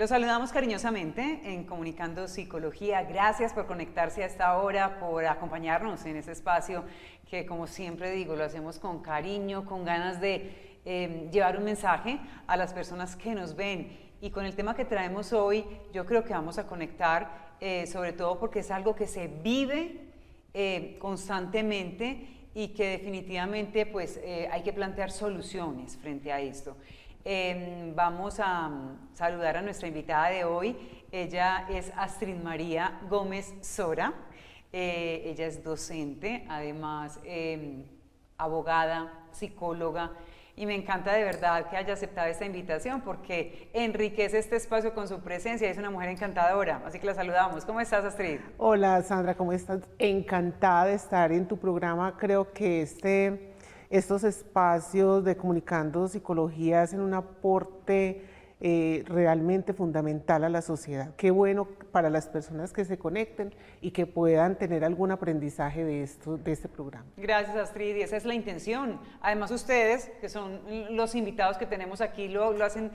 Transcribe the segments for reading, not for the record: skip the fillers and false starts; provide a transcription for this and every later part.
Los saludamos cariñosamente en Comunicando Psicología. Gracias por conectarse a esta hora, por acompañarnos en este espacio que, como siempre digo, lo hacemos con cariño, con ganas de llevar un mensaje a las personas que nos ven. Y con el tema que traemos hoy, yo creo que vamos a conectar, sobre todo porque es algo que se vive constantemente y que definitivamente pues, hay que plantear soluciones frente a esto. Vamos a saludar a nuestra invitada de hoy. Ella es Astrid María Gómez Sora. Ella es docente, además abogada, psicóloga, y me encanta de verdad que haya aceptado esta invitación porque enriquece este espacio con su presencia. Es una mujer encantadora, así que la saludamos. ¿Cómo estás, Astrid? Hola, Sandra, ¿cómo estás? Encantada de estar en tu programa. Creo que estos espacios de Comunicando Psicología hacen un aporte realmente fundamental a la sociedad. Qué bueno para las personas que se conecten y que puedan tener algún aprendizaje de este programa. Gracias, Astrid, y esa es la intención. Además, ustedes, que son los invitados que tenemos aquí, lo hacen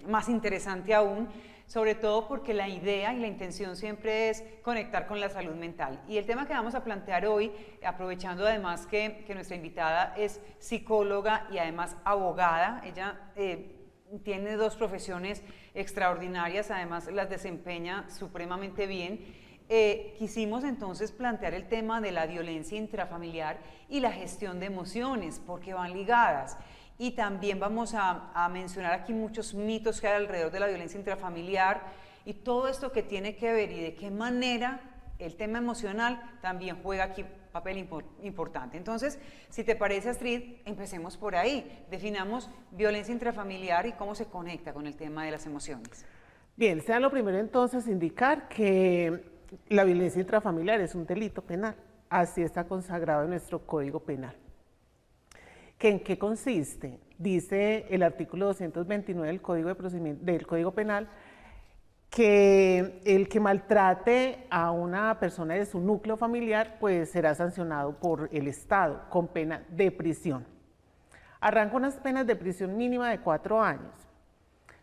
más interesante aún, sobre todo porque la idea y la intención siempre es conectar con la salud mental. Y el tema que vamos a plantear hoy, aprovechando además que nuestra invitada es psicóloga y además abogada, ella tiene dos profesiones extraordinarias, además las desempeña supremamente bien. Quisimos entonces plantear el tema de la violencia intrafamiliar y la gestión de emociones, porque van ligadas. Y también vamos a mencionar aquí muchos mitos que hay alrededor de la violencia intrafamiliar y todo esto que tiene que ver y de qué manera el tema emocional también juega aquí papel importante. Entonces, si te parece, Astrid, empecemos por ahí. Definamos violencia intrafamiliar y cómo se conecta con el tema de las emociones. Bien, sea lo primero entonces indicar que la violencia intrafamiliar es un delito penal. Así está consagrado en nuestro Código Penal. ¿En qué consiste? Dice el artículo 229 del Código Penal que el que maltrate a una persona de su núcleo familiar pues será sancionado por el Estado con pena de prisión. Arranca unas penas de prisión mínima de 4 años,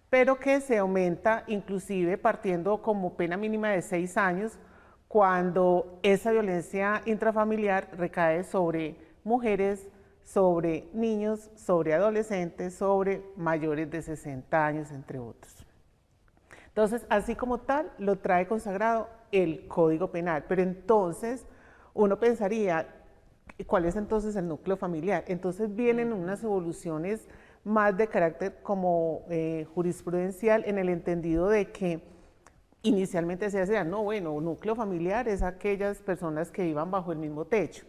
pero que se aumenta inclusive partiendo como pena mínima de 6 años cuando esa violencia intrafamiliar recae sobre mujeres, sobre niños, sobre adolescentes, sobre mayores de 60 años, entre otros. Entonces, así como tal, lo trae consagrado el Código Penal. Pero entonces, uno pensaría, ¿cuál es entonces el núcleo familiar? Entonces vienen unas evoluciones más de carácter como jurisprudencial, en el entendido de que inicialmente se decía, no, bueno, núcleo familiar es aquellas personas que vivan bajo el mismo techo.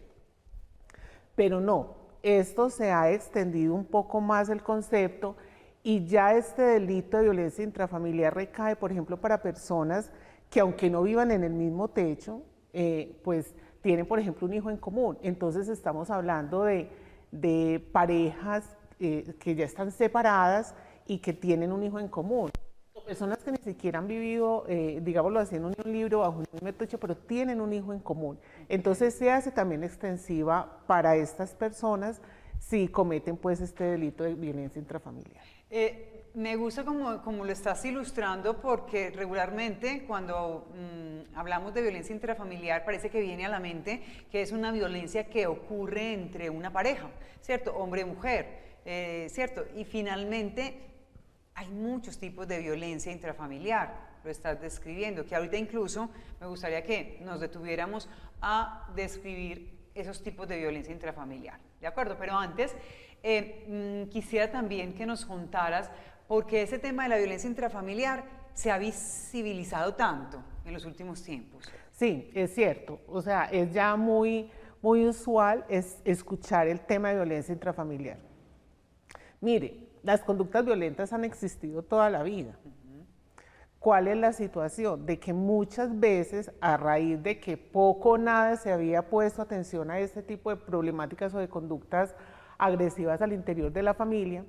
Pero no, esto se ha extendido un poco más el concepto y ya este delito de violencia intrafamiliar recae, por ejemplo, para personas que aunque no vivan en el mismo techo, pues tienen, por ejemplo, un hijo en común. Entonces estamos hablando de parejas que ya están separadas y que tienen un hijo en común. Personas que ni siquiera han vivido, digámoslo así, en un libro bajo un mismo techo, pero tienen un hijo en común. Entonces se hace también extensiva para estas personas si cometen pues este delito de violencia intrafamiliar. Me gusta como lo estás ilustrando porque regularmente cuando hablamos de violencia intrafamiliar parece que viene a la mente que es una violencia que ocurre entre una pareja, ¿cierto? Hombre-mujer, ¿cierto? Y finalmente hay muchos tipos de violencia intrafamiliar, lo estás describiendo, que ahorita incluso me gustaría que nos detuviéramos a describir esos tipos de violencia intrafamiliar, ¿de acuerdo? Pero antes, quisiera también que nos contaras por qué ese tema de la violencia intrafamiliar se ha visibilizado tanto en los últimos tiempos. Sí, es cierto, o sea, es ya muy usual escuchar el tema de violencia intrafamiliar. Mire, las conductas violentas han existido toda la vida. ¿Cuál es la situación? De que muchas veces, a raíz de que poco o nada se había puesto atención a este tipo de problemáticas o de conductas agresivas al interior de la familia,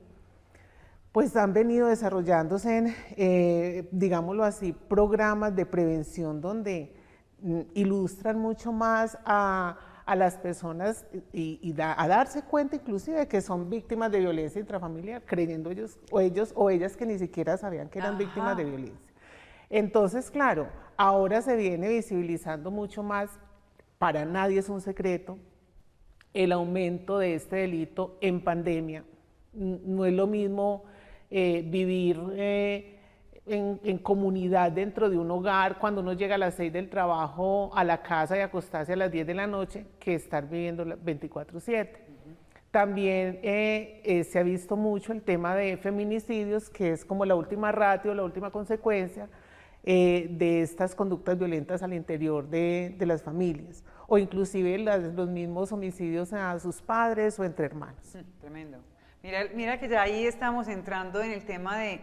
pues han venido desarrollándose, digámoslo así, programas de prevención donde ilustran mucho más a las personas a darse cuenta inclusive de que son víctimas de violencia intrafamiliar, creyendo ellos o ellas que ni siquiera sabían que eran víctimas de violencia. Entonces, claro, ahora se viene visibilizando mucho más, para nadie es un secreto, el aumento de este delito en pandemia. No es lo mismo vivir en comunidad dentro de un hogar cuando uno llega a las 6 del trabajo a la casa y acostarse a las 10 de la noche que estar viviendo 24/7. También se ha visto mucho el tema de feminicidios, que es como la última ratio, la última consecuencia de estas conductas violentas al interior de las familias, o inclusive los mismos homicidios a sus padres o entre hermanos. Tremendo. Mira que ya ahí estamos entrando en el tema de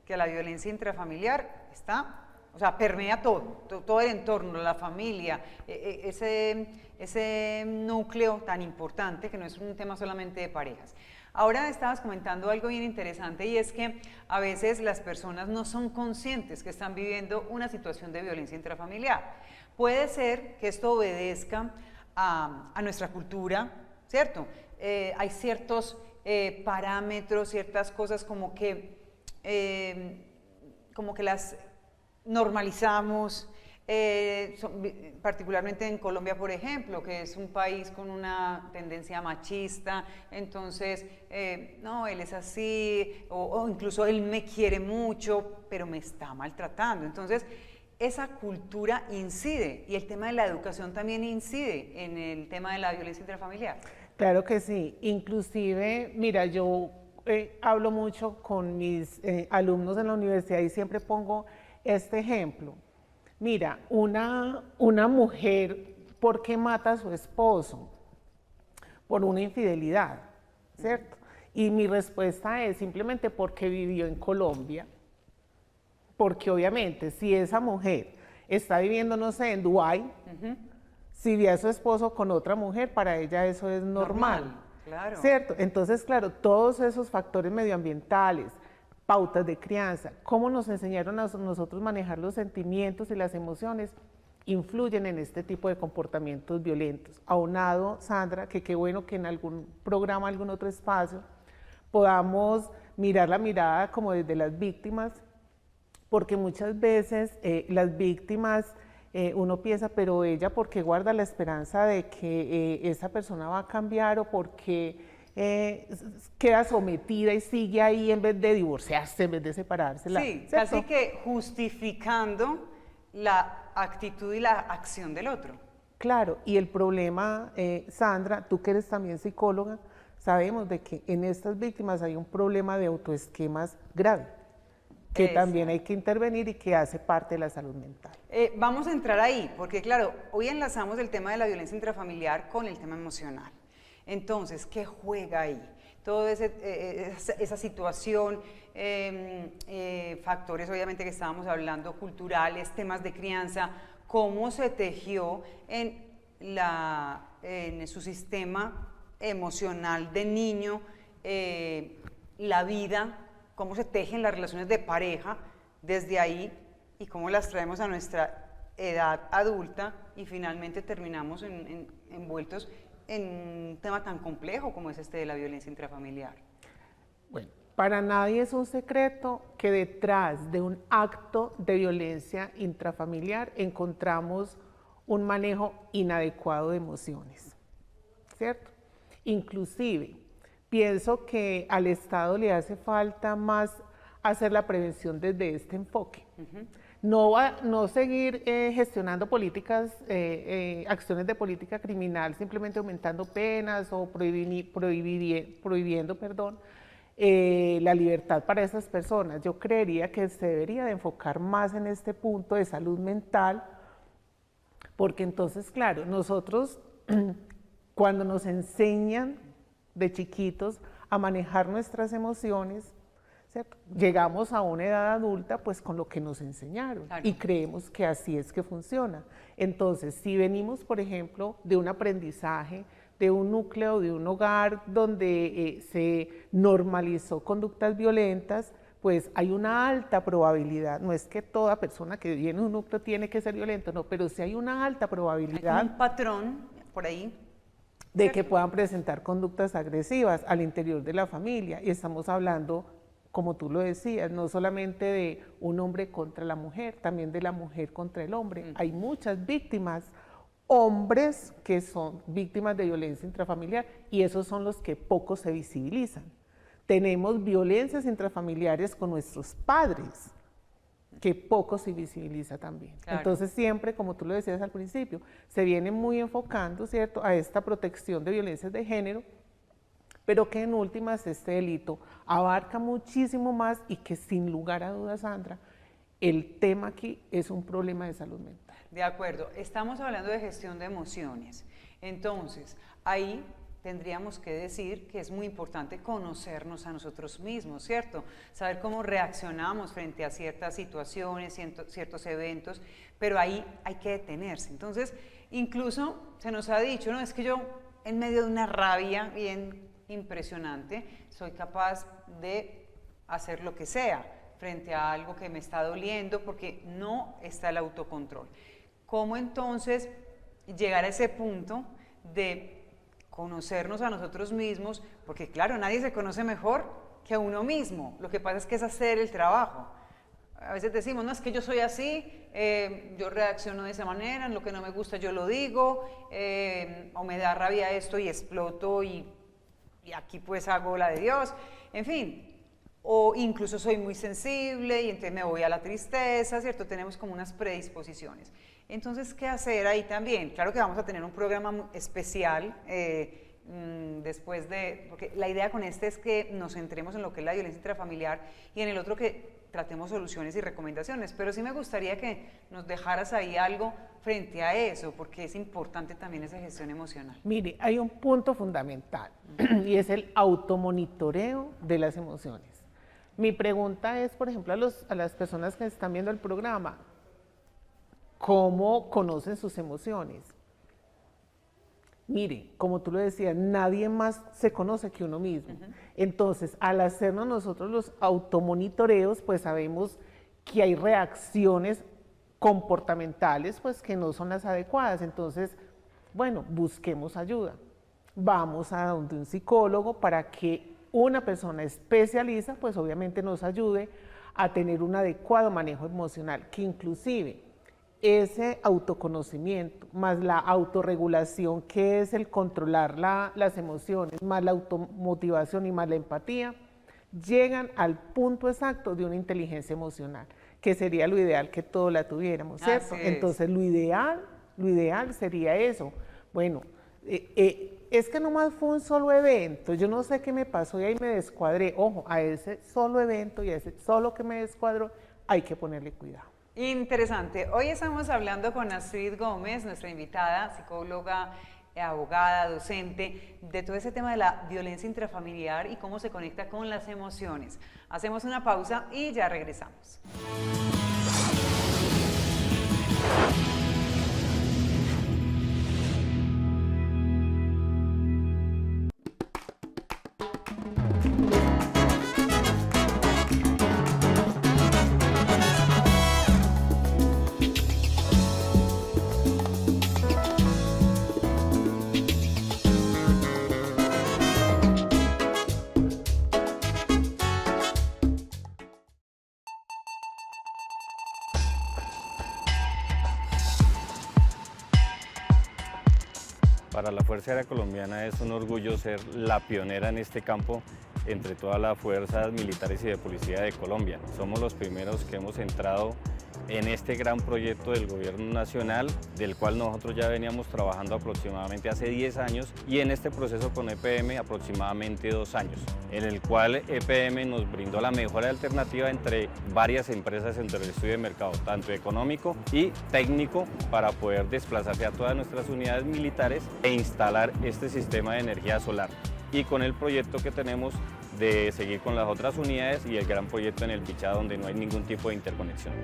que la violencia intrafamiliar está, o sea, permea todo el entorno, la familia, ese núcleo tan importante que no es un tema solamente de parejas. Ahora estabas comentando algo bien interesante y es que a veces las personas no son conscientes que están viviendo una situación de violencia intrafamiliar. Puede ser que esto obedezca a nuestra cultura, ¿cierto? Hay ciertos parámetros, ciertas cosas como que las normalizamos, particularmente en Colombia, por ejemplo, que es un país con una tendencia machista, entonces, no, él es así, o incluso él me quiere mucho, pero me está maltratando. Entonces, esa cultura incide, y el tema de la educación también incide en el tema de la violencia intrafamiliar. Claro que sí, inclusive, mira, yo hablo mucho con mis alumnos en la universidad y siempre pongo este ejemplo. Mira, una mujer, ¿por qué mata a su esposo? Por una infidelidad, ¿cierto? Y mi respuesta es simplemente porque vivió en Colombia, porque obviamente si esa mujer está viviendo, no sé, en Dubái, si ve a su esposo con otra mujer, para ella eso es normal. Claro. ¿Cierto? Entonces, claro, todos esos factores medioambientales, pautas de crianza, cómo nos enseñaron a nosotros manejar los sentimientos y las emociones, influyen en este tipo de comportamientos violentos. Aunado, Sandra, que qué bueno que en algún programa, algún otro espacio, podamos mirar la mirada como desde las víctimas, porque muchas veces las víctimas, uno piensa, pero ella, ¿por qué guarda la esperanza de que esa persona va a cambiar, o porque queda sometida y sigue ahí en vez de divorciarse, en vez de separarse? Sí, casi que justificando la actitud y la acción del otro. Claro, y el problema, Sandra, tú que eres también psicóloga, sabemos de que en estas víctimas hay un problema de autoesquemas grave, que también hay que intervenir y que hace parte de la salud mental. Vamos a entrar ahí, porque claro, hoy enlazamos el tema de la violencia intrafamiliar con el tema emocional. Entonces, ¿qué juega ahí? Toda esa situación, factores obviamente que estábamos hablando, culturales, temas de crianza, cómo se tejió en su sistema emocional de niño, la vida, cómo se tejen las relaciones de pareja desde ahí y cómo las traemos a nuestra edad adulta y finalmente terminamos envueltos en un tema tan complejo como es este de la violencia intrafamiliar. Bueno, para nadie es un secreto que detrás de un acto de violencia intrafamiliar encontramos un manejo inadecuado de emociones, ¿cierto? Inclusive, pienso que al Estado le hace falta más hacer la prevención desde este enfoque. No seguir gestionando políticas, acciones de política criminal, simplemente aumentando penas o prohibiendo la libertad para esas personas. Yo creería que se debería de enfocar más en este punto de salud mental, porque entonces, claro, nosotros cuando nos enseñan de chiquitos a manejar nuestras emociones, ¿cierto? Llegamos a una edad adulta pues con lo que nos enseñaron, claro, y creemos que así es que funciona. Entonces, si venimos, por ejemplo, de un aprendizaje, de un núcleo, de un hogar donde se normalizó conductas violentas, pues hay una alta probabilidad, no es que toda persona que viene en un núcleo tiene que ser violento, no, pero sí hay una alta probabilidad. Hay un patrón por ahí. de que puedan presentar conductas agresivas al interior de la familia. Y estamos hablando, como tú lo decías, no solamente de un hombre contra la mujer, también de la mujer contra el hombre. Hay muchas víctimas, hombres que son víctimas de violencia intrafamiliar, y esos son los que poco se visibilizan. Tenemos violencias intrafamiliares con nuestros padres, que poco se visibiliza también. Claro. Entonces siempre, como tú lo decías al principio, se viene muy enfocando, ¿cierto?, a esta protección de violencias de género, pero que en últimas este delito abarca muchísimo más y que sin lugar a dudas, Sandra, el tema aquí es un problema de salud mental. De acuerdo, estamos hablando de gestión de emociones, entonces ahí tendríamos que decir que es muy importante conocernos a nosotros mismos, ¿cierto? Saber cómo reaccionamos frente a ciertas situaciones, ciertos eventos, pero ahí hay que detenerse. Entonces, incluso se nos ha dicho, ¿no? Es que yo en medio de una rabia bien impresionante, soy capaz de hacer lo que sea frente a algo que me está doliendo porque no está el autocontrol. ¿Cómo entonces llegar a ese punto de conocernos a nosotros mismos? Porque claro, nadie se conoce mejor que a uno mismo. Lo que pasa es que es hacer el trabajo. A veces decimos, no, es que yo soy así, yo reacciono de esa manera, en lo que no me gusta yo lo digo, o me da rabia esto y exploto y aquí pues hago la de Dios, en fin. O incluso soy muy sensible y entonces me voy a la tristeza, ¿cierto? Tenemos como unas predisposiciones. Entonces, ¿qué hacer ahí también? Claro que vamos a tener un programa especial después de, porque la idea con este es que nos centremos en lo que es la violencia intrafamiliar y en el otro que tratemos soluciones y recomendaciones, pero sí me gustaría que nos dejaras ahí algo frente a eso, porque es importante también esa gestión emocional. Mire, hay un punto fundamental y es el automonitoreo de las emociones. Mi pregunta es, por ejemplo, a las personas que están viendo el programa, ¿cómo conocen sus emociones? Mire, como tú lo decías, nadie más se conoce que uno mismo. Entonces, al hacernos nosotros los automonitoreos, pues sabemos que hay reacciones comportamentales pues que no son las adecuadas. Entonces, bueno, busquemos ayuda. Vamos a donde un psicólogo para que una persona especialista pues obviamente nos ayude a tener un adecuado manejo emocional, que inclusive ese autoconocimiento, más la autorregulación, que es el controlar las emociones, más la automotivación y más la empatía, llegan al punto exacto de una inteligencia emocional, que sería lo ideal que todos la tuviéramos, ¿cierto? Entonces lo ideal sería eso. Bueno, es que nomás fue un solo evento, yo no sé qué me pasó y ahí me descuadré. Ojo, a ese solo evento y a ese solo que me descuadró hay que ponerle cuidado. Interesante. Hoy estamos hablando con Astrid Gómez, nuestra invitada, psicóloga, abogada, docente, de todo ese tema de la violencia intrafamiliar y cómo se conecta con las emociones. Hacemos una pausa y ya regresamos. Para la Fuerza Aérea Colombiana es un orgullo ser la pionera en este campo entre todas las fuerzas militares y de policía de Colombia. Somos los primeros que hemos entrado en este gran proyecto del gobierno nacional, del cual nosotros ya veníamos trabajando aproximadamente hace 10 años y en este proceso con EPM aproximadamente 2 años, en el cual EPM nos brindó la mejor alternativa entre varias empresas entre el estudio de mercado, tanto económico y técnico, para poder desplazarse a todas nuestras unidades militares e instalar este sistema de energía solar. Y con el proyecto que tenemos de seguir con las otras unidades y el gran proyecto en el Bichá, donde no hay ningún tipo de interconexión.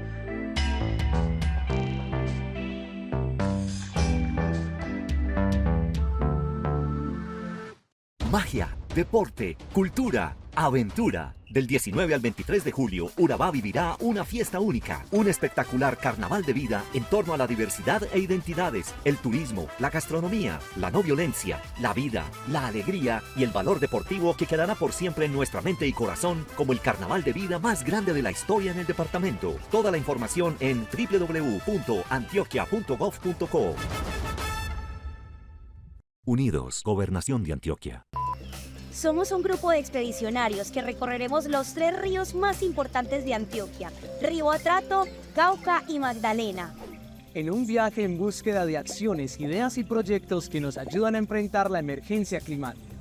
Magia, deporte, cultura. Aventura. Del 19 al 23 de julio, Urabá vivirá una fiesta única, un espectacular carnaval de vida en torno a la diversidad e identidades, el turismo, la gastronomía, la no violencia, la vida, la alegría y el valor deportivo que quedará por siempre en nuestra mente y corazón como el carnaval de vida más grande de la historia en el departamento. Toda la información en www.antioquia.gov.co. Unidos, Gobernación de Antioquia. Somos un grupo de expedicionarios que recorreremos los 3 ríos más importantes de Antioquia, Río Atrato, Cauca y Magdalena. En un viaje en búsqueda de acciones, ideas y proyectos que nos ayudan a enfrentar la emergencia climática.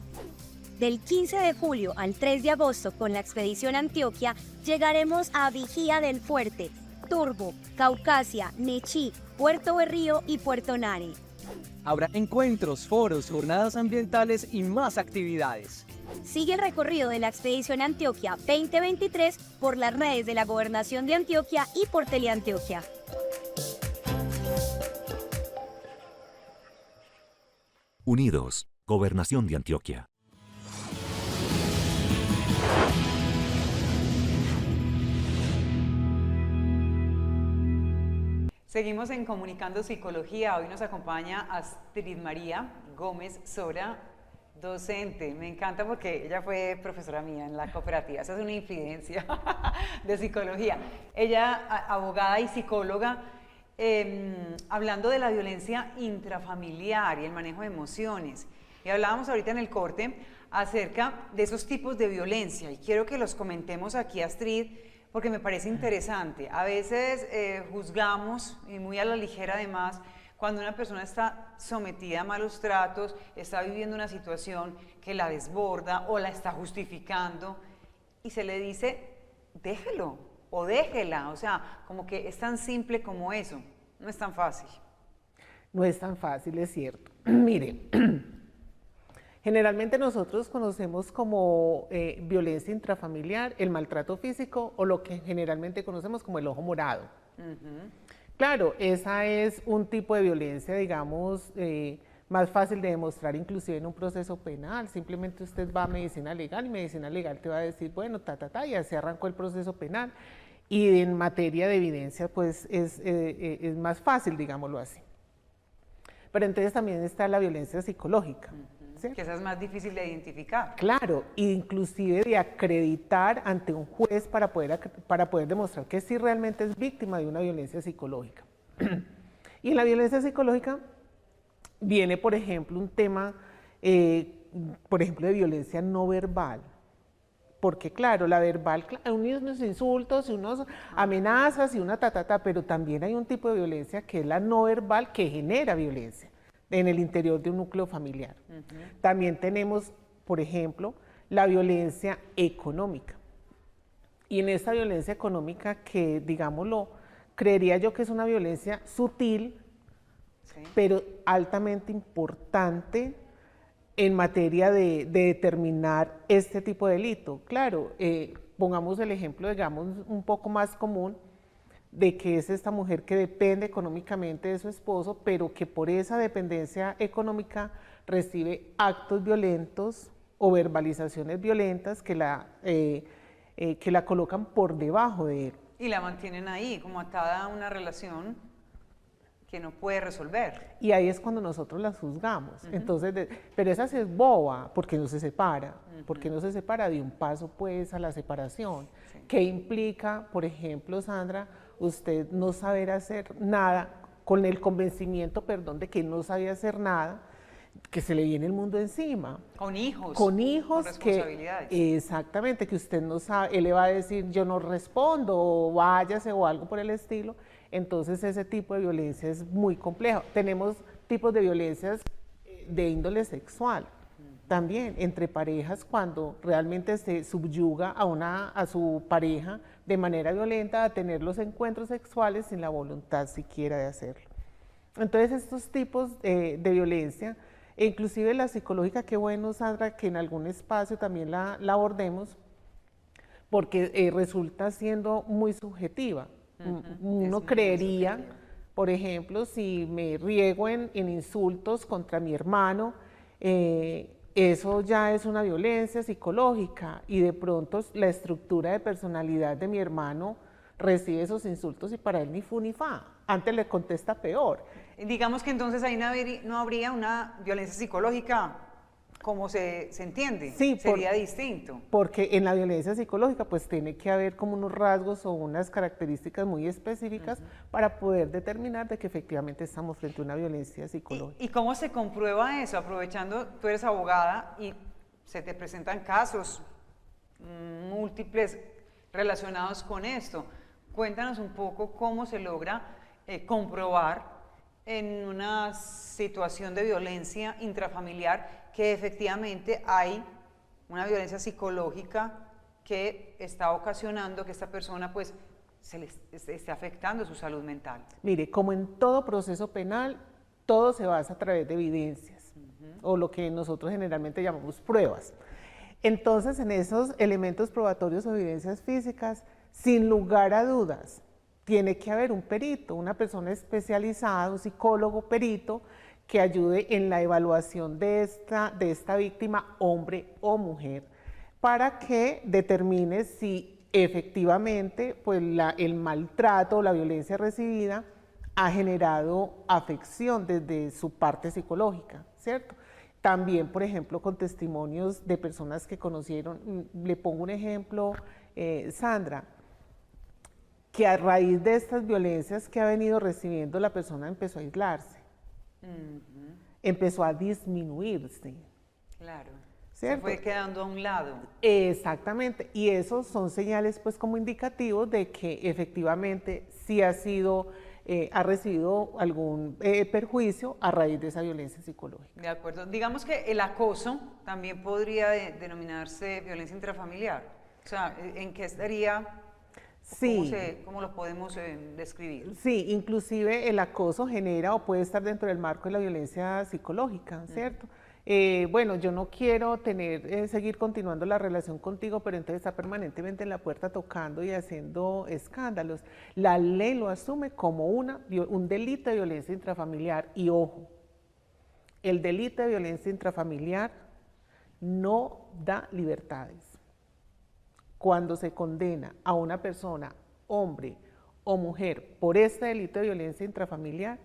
Del 15 de julio al 3 de agosto con la expedición Antioquia llegaremos a Vigía del Fuerte, Turbo, Caucasia, Nechí, Puerto Berrío y Puerto Nare. Habrá encuentros, foros, jornadas ambientales y más actividades. Sigue el recorrido de la expedición Antioquia 2023 por las redes de la Gobernación de Antioquia y por Teleantioquia. Unidos, Gobernación de Antioquia. Seguimos en Comunicando Psicología. Hoy nos acompaña Astrid María Gómez Sora, docente. Me encanta porque ella fue profesora mía en la cooperativa. Esa es una infidencia de psicología. Ella, abogada y psicóloga, hablando de la violencia intrafamiliar y el manejo de emociones. Y hablábamos ahorita en el corte acerca de esos tipos de violencia. Y quiero que los comentemos aquí, Astrid, porque me parece interesante. A veces juzgamos, y muy a la ligera además, cuando una persona está sometida a malos tratos, está viviendo una situación que la desborda o la está justificando, y se le dice, déjelo o déjela. O sea, como que es tan simple como eso. No es tan fácil. No es tan fácil, es cierto. Mire, generalmente nosotros conocemos como violencia intrafamiliar el maltrato físico o lo que generalmente conocemos como el ojo morado. Claro, esa es un tipo de violencia, digamos, más fácil de demostrar inclusive en un proceso penal. Simplemente usted va a medicina legal y medicina legal te va a decir, bueno, ya se arrancó el proceso penal. Y en materia de evidencia, pues es más fácil, digámoslo así. Pero entonces también está la violencia psicológica. ¿Sí? Que esa es más difícil de identificar. Claro, inclusive de acreditar ante un juez para poder demostrar que sí realmente es víctima de una violencia psicológica. Y en la violencia psicológica viene, por ejemplo, un tema, por ejemplo, de violencia no verbal. Porque claro, la verbal, unos insultos, unas amenazas y una pero también hay un tipo de violencia que es la no verbal que genera violencia en el interior de un núcleo familiar. También tenemos, por ejemplo, la violencia económica. Y en esta violencia económica que, digámoslo, creería yo que es una violencia sutil, sí, pero altamente importante en materia de determinar este tipo de delito. Claro, pongamos el ejemplo, digamos, un poco más común, de que es esta mujer que depende económicamente de su esposo, pero que por esa dependencia económica recibe actos violentos o verbalizaciones violentas que la colocan por debajo de él. Y la mantienen ahí, como atada a una relación que no puede resolver. Y ahí es cuando nosotros las juzgamos. Entonces, pero esa sí es boba, porque no se separa, porque no se separa de un paso pues a la separación. Sí. ¿Qué implica, por ejemplo, Sandra, usted no saber hacer nada, con el convencimiento, perdón, de que no sabía hacer nada, que se le viene el mundo encima? Con hijos. Con hijos, con responsabilidades. Exactamente, que usted no sabe, él le va a decir, yo no respondo, o váyase, o algo por el estilo. Entonces ese tipo de violencia es muy complejo. Tenemos tipos de violencias de índole sexual, también entre parejas, cuando realmente se subyuga a su pareja de manera violenta a tener los encuentros sexuales sin la voluntad siquiera de hacerlo. Entonces estos tipos de violencia, e inclusive la psicológica, qué bueno, Sandra, que en algún espacio también la abordemos, porque resulta siendo muy subjetiva. Uno creería, por ejemplo, si me riego en insultos contra mi hermano, eso ya es una violencia psicológica y de pronto la estructura de personalidad de mi hermano recibe esos insultos y para él ni fu ni fa, antes le contesta peor. Digamos que entonces ahí no habría una violencia psicológica como se entiende, Sí, sería distinto. Porque en la violencia psicológica pues tiene que haber como unos rasgos o unas características muy específicas para poder determinar de que efectivamente estamos frente a una violencia psicológica. ¿Y cómo se comprueba eso? Aprovechando, tú eres abogada y se te presentan casos múltiples relacionados con esto. Cuéntanos un poco cómo se logra comprobar en una situación de violencia intrafamiliar que efectivamente hay una violencia psicológica que está ocasionando que esta persona pues se le esté afectando su salud mental. Mire, como en todo proceso penal, todo se basa a través de evidencias o lo que nosotros generalmente llamamos pruebas. Entonces, en esos elementos probatorios o evidencias físicas, sin lugar a dudas, tiene que haber un perito, una persona especializada, un psicólogo perito, que ayude en la evaluación de esta víctima, hombre o mujer, para que determine si efectivamente pues, el maltrato o la violencia recibida ha generado afección desde su parte psicológica, ¿cierto? También, por ejemplo, con testimonios de personas que conocieron, le pongo un ejemplo, Sandra, que a raíz de estas violencias que ha venido recibiendo, la persona empezó a aislarse, empezó a disminuirse. Claro, ¿cierto? se fue quedando a un lado. Exactamente, y esos son señales pues como indicativos de que efectivamente sí ha recibido algún perjuicio a raíz de esa violencia psicológica. De acuerdo. Digamos que el acoso también podría denominarse violencia intrafamiliar. O sea, ¿en qué estaría? Sí. ¿Cómo lo podemos describir? Sí, inclusive el acoso genera o puede estar dentro del marco de la violencia psicológica, ¿cierto? Bueno, yo no quiero seguir continuando la relación contigo, pero entonces está permanentemente en la puerta tocando y haciendo escándalos. La ley lo asume como un delito de violencia intrafamiliar y ojo, el delito de violencia intrafamiliar no da libertades. Cuando se condena a una persona, hombre o mujer, por este delito de violencia intrafamiliar,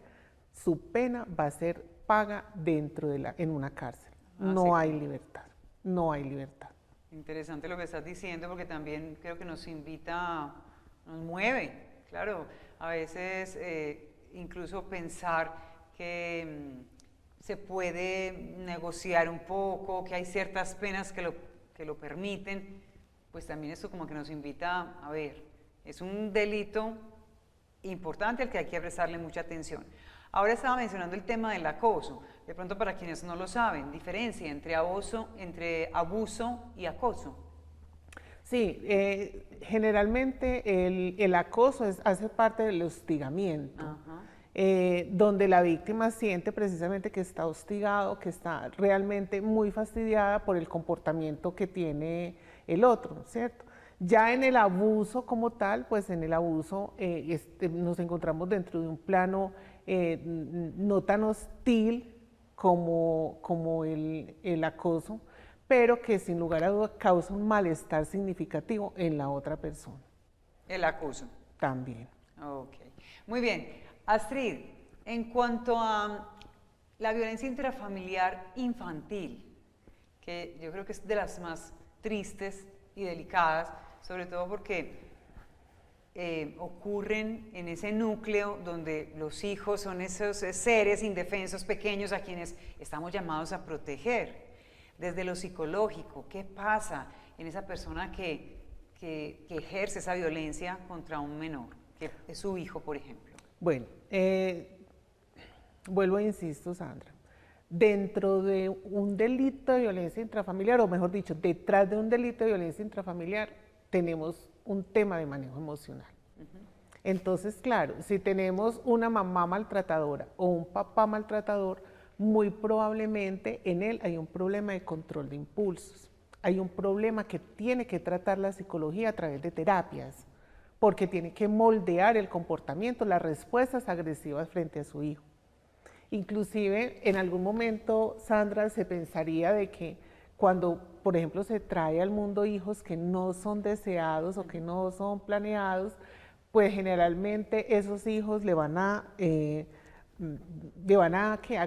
su pena va a ser paga en una cárcel. No hay libertad, no hay libertad. Interesante lo que estás diciendo porque también creo que nos nos mueve, claro, a veces incluso pensar que se puede negociar un poco, que hay ciertas penas que lo permiten, pues también esto como que nos invita a ver, es un delito importante al que hay que prestarle mucha atención. Ahora estaba mencionando el tema del acoso, de pronto para quienes no lo saben, diferencia entre abuso y acoso. Sí, generalmente el acoso hace parte del hostigamiento, donde la víctima siente precisamente que está hostigado, que está realmente muy fastidiada por el comportamiento que tiene el otro, ¿cierto? Ya en el abuso como tal, pues en el abuso nos encontramos dentro de un plano no tan hostil como el acoso, pero que sin lugar a dudas causa un malestar significativo en la otra persona. El acoso. También. Ok. Muy bien. Astrid, en cuanto a la violencia intrafamiliar infantil, que yo creo que es de las más tristes y delicadas, sobre todo porque ocurren en ese núcleo donde los hijos son esos seres indefensos pequeños a quienes estamos llamados a proteger. Desde lo psicológico, ¿qué pasa en esa persona que ejerce esa violencia contra un menor, que es su hijo, por ejemplo? Bueno, vuelvo e insisto, Sandra, dentro de un delito de violencia intrafamiliar, o mejor dicho, detrás de un delito de violencia intrafamiliar, tenemos un tema de manejo emocional. Entonces, claro, si tenemos una mamá maltratadora o un papá maltratador, muy probablemente en él hay un problema de control de impulsos, hay un problema que tiene que tratar la psicología a través de terapias, porque tiene que moldear el comportamiento, las respuestas agresivas frente a su hijo. Inclusive en algún momento, Sandra, se pensaría de que cuando, por ejemplo, se trae al mundo hijos que no son deseados o que no son planeados, pues generalmente esos hijos le van a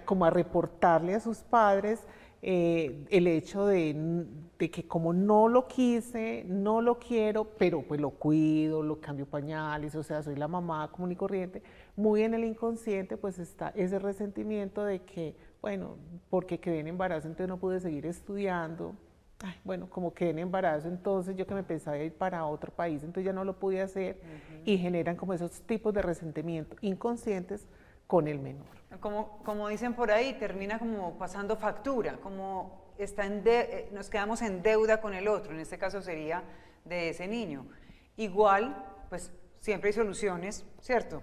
como a reportarle a sus padres el hecho de que como no lo quise, no lo quiero, pero pues lo cuido, lo cambio pañales, o sea, soy la mamá común y corriente, muy en el inconsciente pues está ese resentimiento de que, bueno, porque quedé en embarazo, entonces no pude seguir estudiando. Ay, bueno, como quedé en embarazo, entonces yo que me pensaba ir para otro país, entonces ya no lo pude hacer, y generan como esos tipos de resentimiento inconscientes con el menor. Como dicen por ahí, termina como pasando factura, como nos quedamos en deuda con el otro, en este caso sería de ese niño. Igual, pues siempre hay soluciones, ¿cierto?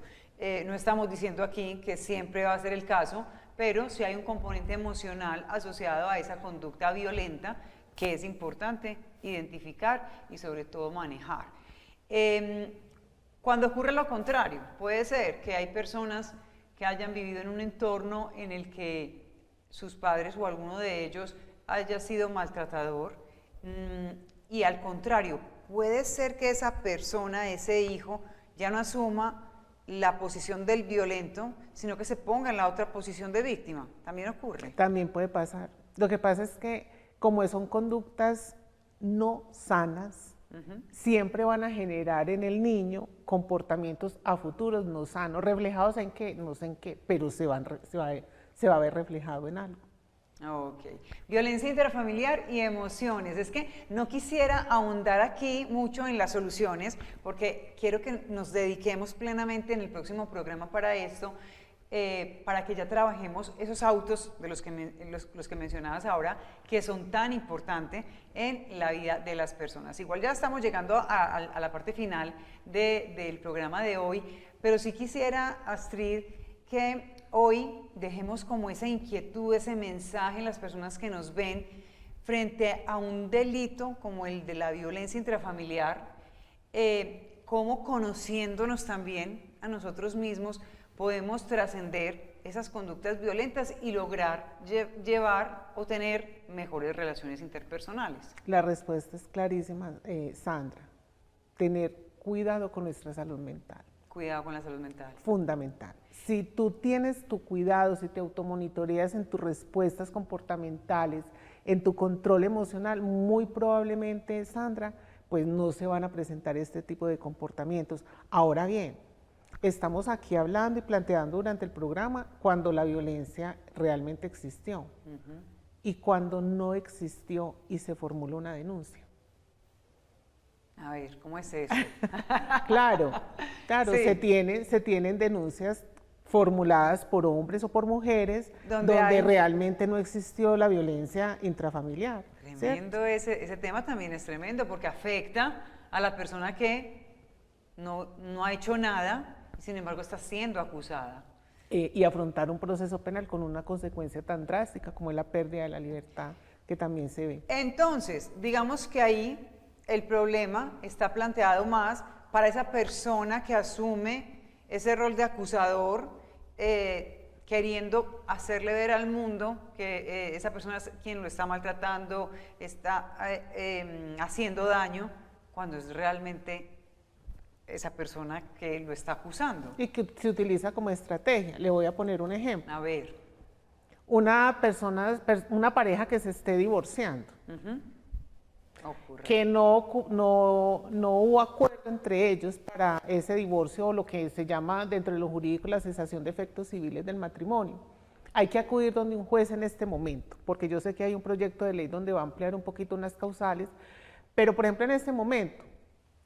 No estamos diciendo aquí que siempre va a ser el caso, pero sí hay un componente emocional asociado a esa conducta violenta que es importante identificar y sobre todo manejar. Cuando ocurre lo contrario, puede ser que hay personas que hayan vivido en un entorno en el que sus padres o alguno de ellos haya sido maltratador, y al contrario, puede ser que esa persona, ese hijo, ya no asuma la posición del violento, sino que se ponga en la otra posición de víctima. ¿También ocurre? También puede pasar. Lo que pasa es que como son conductas no sanas, siempre van a generar en el niño comportamientos a futuros no sanos, reflejados en qué, no sé en qué, pero se va a ver reflejado en algo. Ok. Violencia intrafamiliar y emociones. Es que no quisiera ahondar aquí mucho en las soluciones, porque quiero que nos dediquemos plenamente en el próximo programa para esto, para que ya trabajemos esos autos de los que mencionabas ahora, que son tan importantes en la vida de las personas. Igual ya estamos llegando a la parte final del programa de hoy, pero sí quisiera, Astrid, que hoy dejemos como esa inquietud, ese mensaje en las personas que nos ven frente a un delito como el de la violencia intrafamiliar, cómo conociéndonos también a nosotros mismos podemos trascender esas conductas violentas y lograr llevar o tener mejores relaciones interpersonales. La respuesta es clarísima, Sandra. Tener cuidado con nuestra salud mental. Cuidado con la salud mental. Fundamental. Si tú tienes tu cuidado, si te automonitoreas en tus respuestas comportamentales, en tu control emocional, muy probablemente, Sandra, pues no se van a presentar este tipo de comportamientos. Ahora bien, estamos aquí hablando y planteando durante el programa cuando la violencia realmente existió y cuando no existió y se formuló una denuncia. A ver, ¿cómo es eso? Claro, sí. se tienen denuncias formuladas por hombres o por mujeres donde realmente no existió la violencia intrafamiliar. Tremendo, ese tema también es tremendo porque afecta a la persona que no ha hecho nada, sin embargo está siendo acusada. Y afrontar un proceso penal con una consecuencia tan drástica como es la pérdida de la libertad, que también se ve. Entonces, digamos que ahí el problema está planteado más para esa persona que asume ese rol de acusador, queriendo hacerle ver al mundo que esa persona es quien lo está maltratando, está haciendo daño, cuando es realmente esa persona que lo está acusando. Y que se utiliza como estrategia. Le voy a poner un ejemplo. A ver. Una pareja que se esté divorciando, que no hubo acuerdo entre ellos para ese divorcio, o lo que se llama dentro de lo jurídico la cesación de efectos civiles del matrimonio. Hay que acudir donde un juez en este momento, porque yo sé que hay un proyecto de ley donde va a ampliar un poquito unas causales, pero por ejemplo en este momento,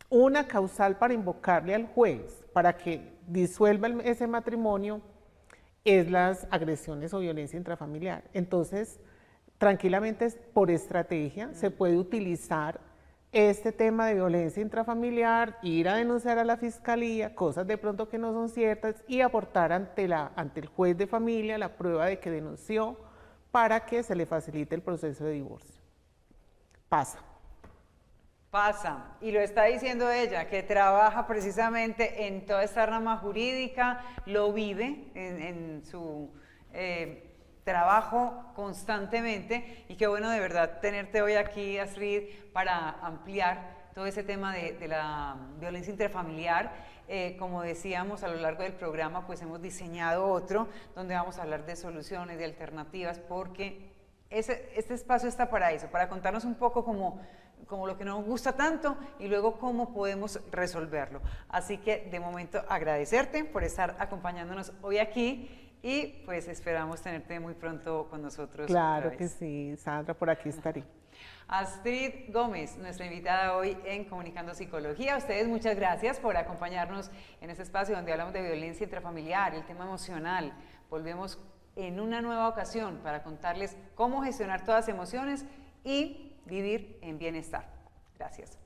una causal para invocarle al juez para que disuelva ese matrimonio es las agresiones o violencia intrafamiliar. Entonces, tranquilamente por estrategia se puede utilizar este tema de violencia intrafamiliar, ir a denunciar a la fiscalía, cosas de pronto que no son ciertas, y aportar ante el juez de familia la prueba de que denunció para que se le facilite el proceso de divorcio. Pasa, y lo está diciendo ella, que trabaja precisamente en toda esta rama jurídica, lo vive en su trabajo constantemente, y qué bueno de verdad tenerte hoy aquí, Astrid, para ampliar todo ese tema de la violencia intrafamiliar. Como decíamos a lo largo del programa, pues hemos diseñado otro donde vamos a hablar de soluciones, de alternativas, porque este espacio está para eso, para contarnos un poco como lo que nos gusta tanto y luego cómo podemos resolverlo. Así que de momento agradecerte por estar acompañándonos hoy aquí y pues esperamos tenerte muy pronto con nosotros. Claro que sí, Sandra, por aquí estaré. Astrid Gómez, nuestra invitada hoy en Comunicando Psicología. A ustedes muchas gracias por acompañarnos en este espacio donde hablamos de violencia intrafamiliar, el tema emocional. Volvemos en una nueva ocasión para contarles cómo gestionar todas las emociones y vivir en bienestar. Gracias.